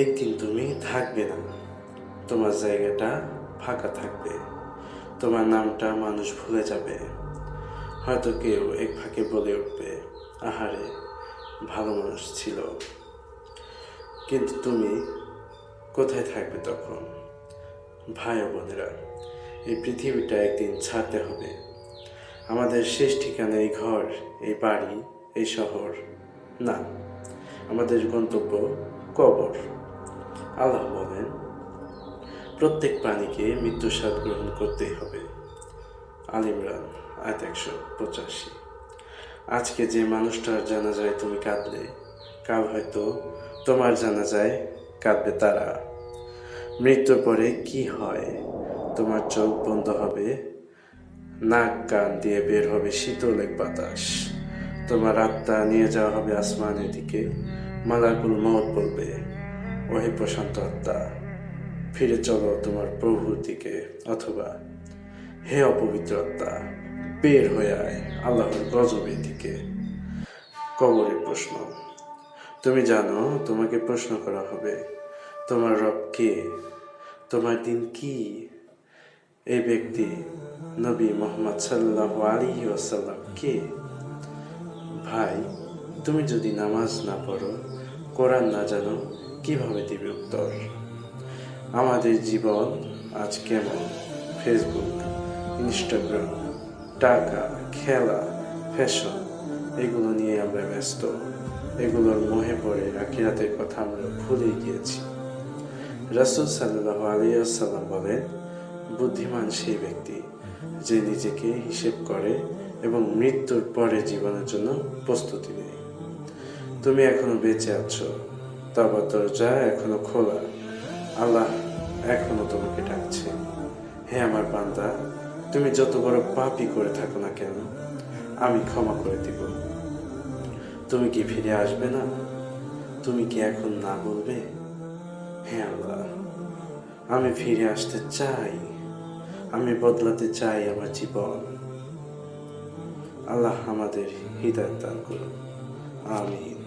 একদিন তুমি থাকবে না, তোমার জায়গাটা ফাঁকা থাকবে, তোমার নামটা মানুষ ভুলে যাবে। হয়তো কেউ এক ফাঁকে বলে উঠবে, আহারে ভালো মানুষ ছিল। কিন্তু তুমি কোথায় থাকবে তখন? ভাই ও বোনেরা, এই পৃথিবীটা একদিন ছাড়তে হবে। আমাদের শেষ ঠিকানা এই ঘর, এই বাড়ি, এই শহর না, আমাদের গন্তব্য কবর। আল্লাহ বলেন, প্রত্যেক প্রাণীকে মৃত্যুর স্বাদ গ্রহণ করতেই হবে। আল ইমরান আয়াত 185। আজকে যে মানুষটার জানাজায় তুমি কাঁদলে, কাল হয়তো তোমার জানাজায় কাঁদবে তারা। মৃত্যুর পরে কি হয়? তোমার চোখ বন্ধ হবে, নাক কান দিয়ে বের হবে শীতল এক বাতাস। তোমার আত্মা নিয়ে যাওয়া হবে আসমানের দিকে। মালাকুল মউত বলবে, ওহে প্রশান্ত আত্মা, ফিরে চলো তোমার প্রভুর দিকে। অথবা, হে অপবিত্র আত্মা, বের হয়ে আয় আল্লাহর গজবের দিকে। কবরের প্রশ্ন। তুমি জানো তোমাকে প্রশ্ন করা হবে, তোমার রব কে? তোমার দিন কি? এই ব্যক্তি নবী মুহাম্মদ সাল্লাল্লাহু আলাইহি ওয়াসাল্লাম কে? ভাই, তুমি যদি নামাজ না পড়ো, কোরআন না জানো, কিভাবে দিবে উত্তর? আমাদের জীবন আজ কেমন? ফেসবুক, ইনস্টাগ্রাম, টাকা, খেলা, ফ্যাশন, এগুলো নিয়ে আমরা ব্যস্ত। এগুলোর মোহে পড়ে আখিরাতের কথা আমরা ভুলে গিয়েছি। রাসূল সাল্লাল্লাহু আলাইহি ওয়াসাল্লাম বলেন, বুদ্ধিমান সেই ব্যক্তি যে নিজেকে হিসেব করে এবং মৃত্যুর পরে জীবনের জন্য প্রস্তুতি নেয়। তুমি এখনো বেঁচে আছো, তওবার দরজা এখনো খোলা। আল্লাহ এখনো তোমাকে ডাকছে, হে আমার বান্দা, তুমি যত বড় পাপই করে থাকো না কেন, আমি ক্ষমা করে দিব। তুমি কি ফিরে আসবে না? তুমি কি এখন না বলবে, হে আল্লাহ, আমি ফিরে আসতে চাই, আমি বদলাতে চাই আমার জীবন। আল্লাহ আমাদের হৃদয়াত দান করুন। আমিন।